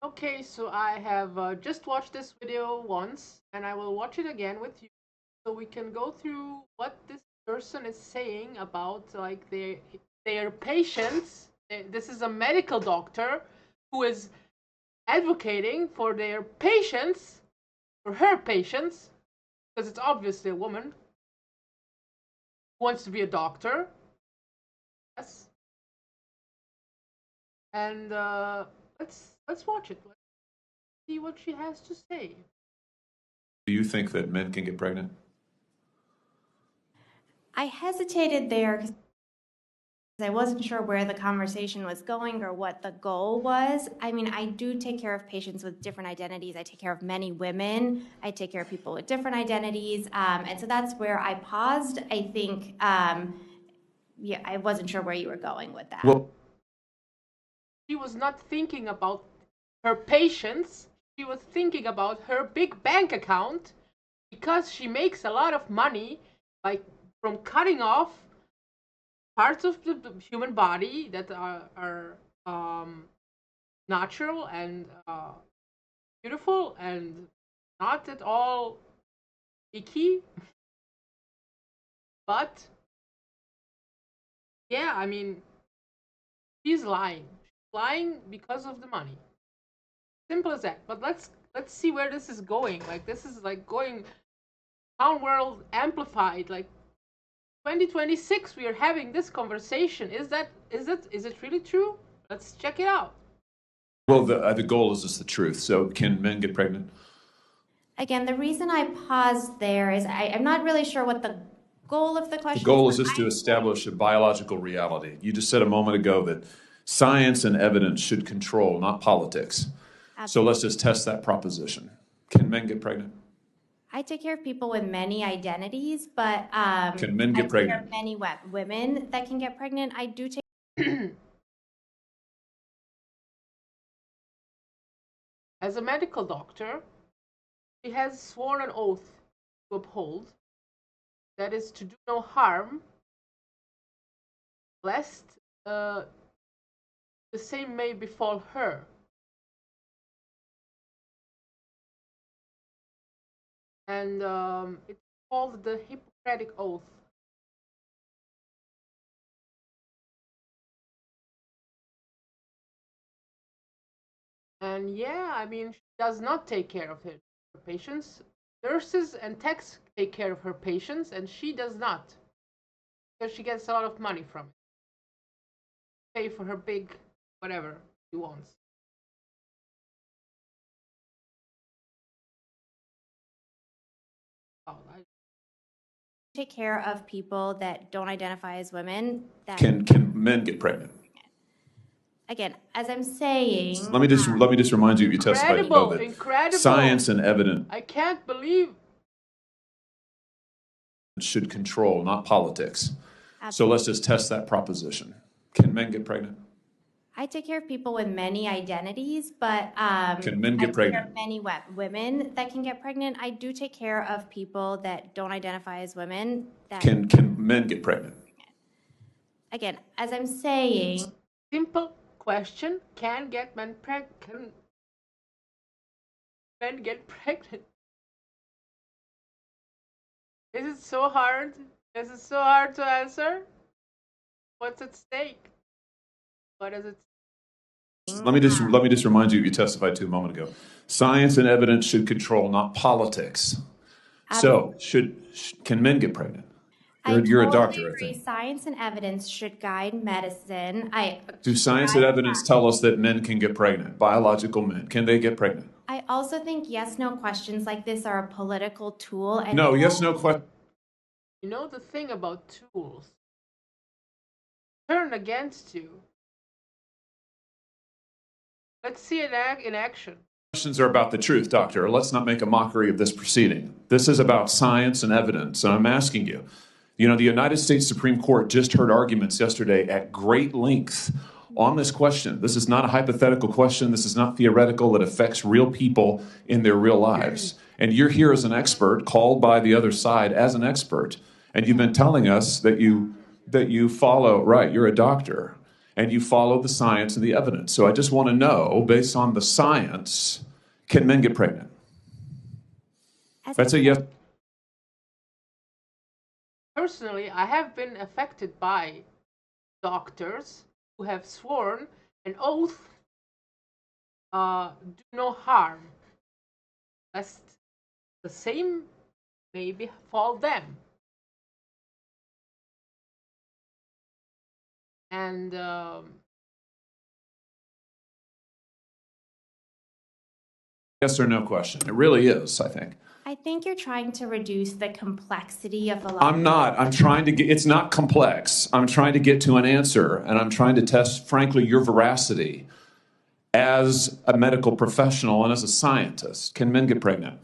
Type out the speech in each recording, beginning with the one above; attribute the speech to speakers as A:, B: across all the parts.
A: Okay, so I have just watched this video once, and I will watch it again with you, so we can go through what this person is saying about like their patients. This is a medical doctor who is advocating for their patients, for her patients, because it's obviously a woman who wants to be a doctor. Yes, and let's watch it. Let's see what she has to say.
B: Do you think that men can get pregnant?
C: I hesitated there because I wasn't sure where the conversation was going or what the goal was. I mean, I do take care of patients with different identities. I take care of many women. I take care of people with different identities. And so that's where I paused. I think, yeah, I wasn't sure where you were going with that.
B: Well,
A: She was not thinking about her patients. She was thinking about her big bank account because she makes a lot of money by from cutting off parts of the human body that are natural and beautiful and not at all icky. But yeah, I mean, she's lying. She's lying because of the money. Simple as that. But let's see where this is going. Like this is like going town world amplified. Like 2026, we are having this conversation. Is it really true? Let's check it out.
B: well, the goal is just the truth. So, can men get pregnant?
C: Again, the reason I paused there is I'm not really sure what the goal of the
B: The
C: question
B: goal
C: is.
B: is just to establish a biological reality. You just said a moment ago that science and evidence should control, not politics. So let's just test that proposition. Can men get pregnant?
C: I take care of people with many identities, but
B: Can men get
C: I take care
B: pregnant?
C: of many women that can get pregnant. I do take
A: As a medical doctor, she has sworn an oath to uphold, that is to do no harm, lest the same may befall her. And it's called the Hippocratic Oath. And yeah, I mean, she does not take care of her patients. Nurses and techs take care of her patients, and she does not, because she gets a lot of money from it. Pay for her big whatever she wants. Oh,
C: take care of people that don't identify as women. That
B: Can men get pregnant?
C: again, as I'm saying,
B: Let me just remind you, you testified
A: incredible,
B: that
A: incredible.
B: science and evidence
A: I can't believe.
B: should control, not politics. So let's just test that proposition. Can men get pregnant?
C: I take care of people with many identities, but
B: Can men
C: I
B: get
C: take care
B: pregnant?
C: of many women that can get pregnant. I do take care of people that don't identify as women. That
B: Can men get pregnant?
C: again, as I'm saying,
A: Simple question: Can men get pregnant? Is it so hard? Is it so hard to answer? What's at stake? What is it?
B: Let me just remind you, you testified to a moment ago. Science and evidence should control, not politics. So, can men get pregnant? You're a doctor, I think.
C: Science and evidence should guide medicine.
B: Do science and evidence tell us that men can get pregnant? Biological men, can they get pregnant?
C: I also think yes/no questions like this are a political tool. And
B: No, yes, no question.
A: You know the thing about tools turn against you. Let's see it in action.
B: Questions are about the truth, doctor. Let's not make a mockery of this proceeding. This is about science and evidence, and I'm asking you. You know, the United States Supreme Court just heard arguments yesterday at great length on this question. This is not a hypothetical question. This is not theoretical. It affects real people in their real lives. And you're here as an expert, called by the other side as an expert, and you've been telling us that you follow, right, you're a doctor, and you follow the science and the evidence. So I just want to know, based on the science, can men get pregnant? That's a yes.
A: Personally, I have been affected by doctors who have sworn an oath, do no harm, lest the same may befall them. And
B: yes or no question. It really is, I think.
C: I think you're trying to reduce the complexity of a lot.
B: I'm not. I'm trying to get, it's not complex. I'm trying to get to an answer, and I'm trying to test, frankly, your veracity as a medical professional and as a scientist. Can men get pregnant?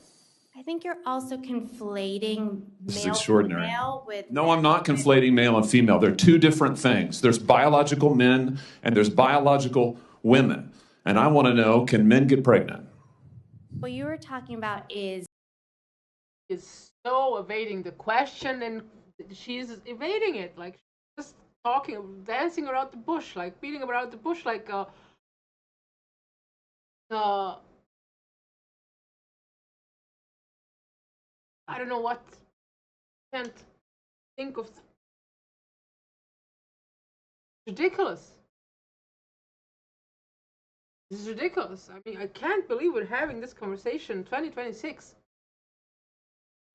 C: I think you're also conflating
B: This is
C: male
B: extraordinary.
C: and female with...
B: No, I'm not conflating male and female. They're two different things. There's biological men and there's biological women. And I want to know, can men get pregnant?
C: What you were talking about is
A: so evading the question, and she's evading it, like just talking, dancing around the bush, like beating around the bush, like I don't know what. Can't think of. Ridiculous. This is ridiculous. I mean, I can't believe we're having this conversation in 2026.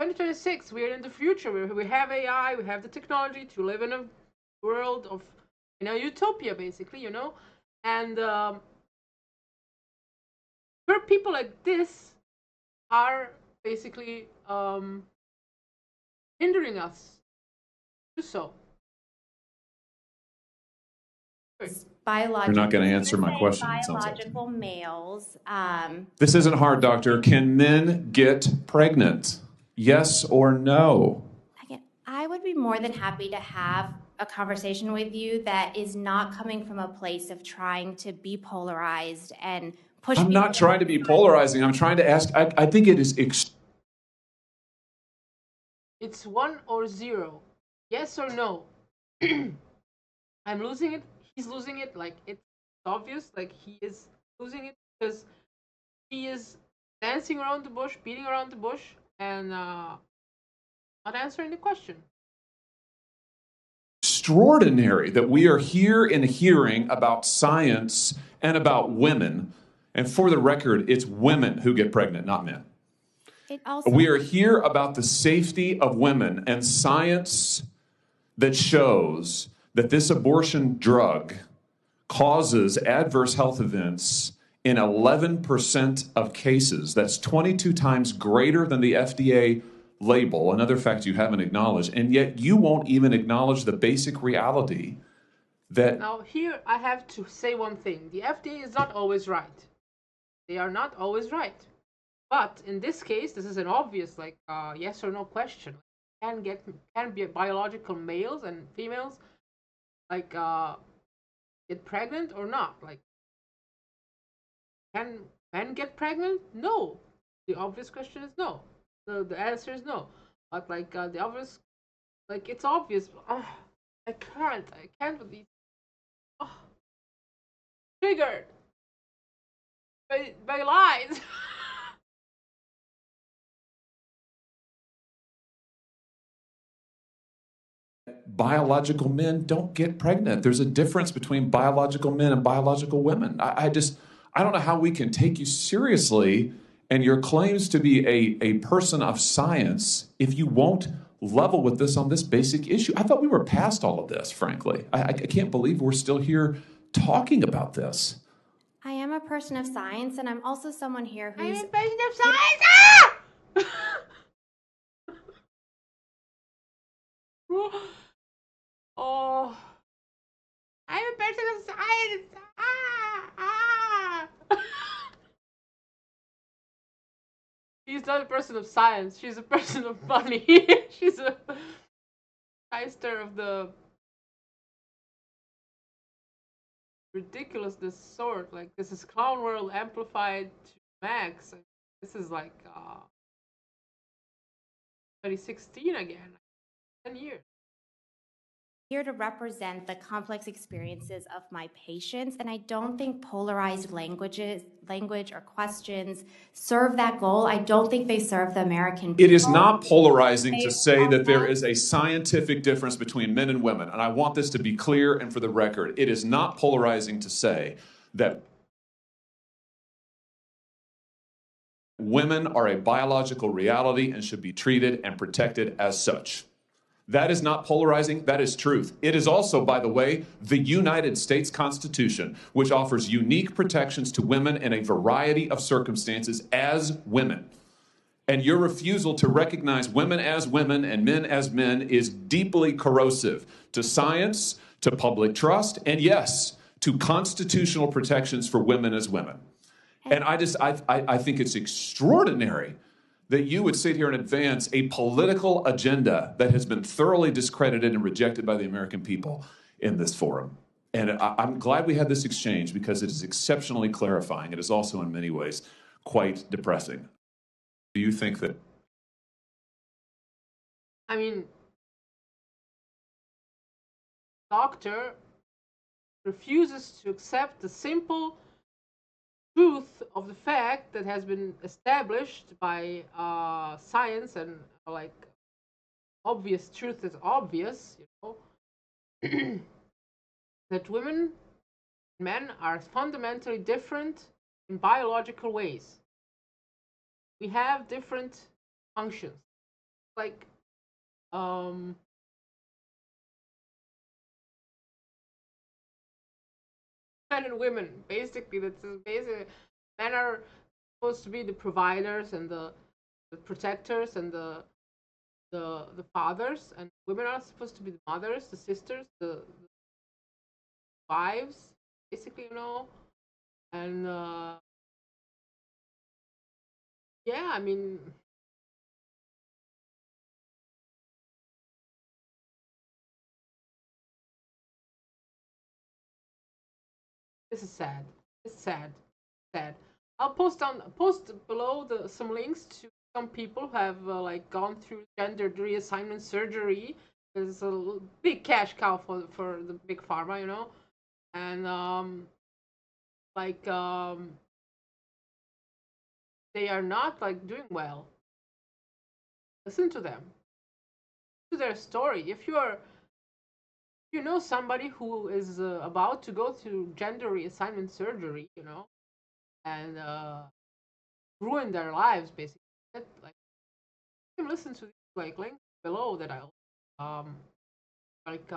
A: 2026, we're in the future. We have AI, we have the technology to live in a world of, utopia, basically, And where people like this are basically hindering us to do so.
C: biological.
B: You're not going to answer my question.
C: Biological males.
B: This isn't hard, doctor. Can men get pregnant? Yes or no?
C: Again, I would be more than happy to have a conversation with you that is not coming from a place of trying to be polarized and push.
B: I'm not trying to be polarizing. I'm trying to ask. I think it is.
A: It's 1 or 0. Yes or no? I'm losing it. He's losing it. Like, it's obvious. Like, he is losing it because he is dancing around the bush, beating around the bush, and not answering the question.
B: Extraordinary that we are here in hearing about science and about women. And for the record, it's women who get pregnant, not men. We are here about the safety of women and science that shows that this abortion drug causes adverse health events in 11% of cases. That's 22 times greater than the FDA label, another fact you haven't acknowledged, and yet you won't even acknowledge the basic reality that...
A: Now, here I have to say one thing. The FDA is not always right. They are not always right. But in this case, this is an obvious, yes or no question. Can be biological males and females, get pregnant or not? Like, can men get pregnant? No. The obvious question is no. The answer is no. But the obvious, it's obvious. I can't with these. Triggered by lies.
B: Biological men don't get pregnant. There's a difference between biological men and biological women. I don't know how we can take you seriously and your claims to be a person of science if you won't level with this on this basic issue. I thought we were past all of this, frankly. I can't believe we're still here talking about this.
C: I am a person of science, and I'm also someone here who's...
A: I'm a person of science! Ah! Oh, I'm a person of science. She's not a person of science. She's a person of money. She's a shyster of the ridiculousness sort. Like, this is Clown World amplified to max. This is 2016 again. 10 years.
C: here to represent the complex experiences of my patients, and I don't think polarized language or questions serve that goal. I don't think they serve the American people.
B: It is not polarizing to say that there is a scientific difference between men and women, and I want this to be clear and for the record. It is not polarizing to say that women are a biological reality and should be treated and protected as such. That is not polarizing, that is truth. It is also, by the way, the United States Constitution, which offers unique protections to women in a variety of circumstances as women. And your refusal to recognize women as women and men as men is deeply corrosive to science, to public trust, and yes, to constitutional protections for women as women. And I think it's extraordinary that you would sit here and advance a political agenda that has been thoroughly discredited and rejected by the American people in this forum. And I'm glad we had this exchange because it is exceptionally clarifying. It is also in many ways quite depressing. Do you think that?
A: I mean, doctor refuses to accept the simple truth of the fact that has been established by science, and like obvious truth is obvious, you know, that women and men are fundamentally different in biological ways. We have different functions, like men and women. Basically, that's basically men are supposed to be the providers and the protectors and the fathers, and women are supposed to be the mothers, the sisters, the wives, basically, you know. And yeah, I mean, this is sad. It's sad, sad. I'll post below some links to some people who have like gone through gender reassignment surgery. It's a big cash cow for the big pharma, you know. And like they are not like doing well. Listen to them, to their story. If you know somebody who is about to go through gender reassignment surgery, you know, and ruin their lives, basically, like, you can listen to these like links below that I'll like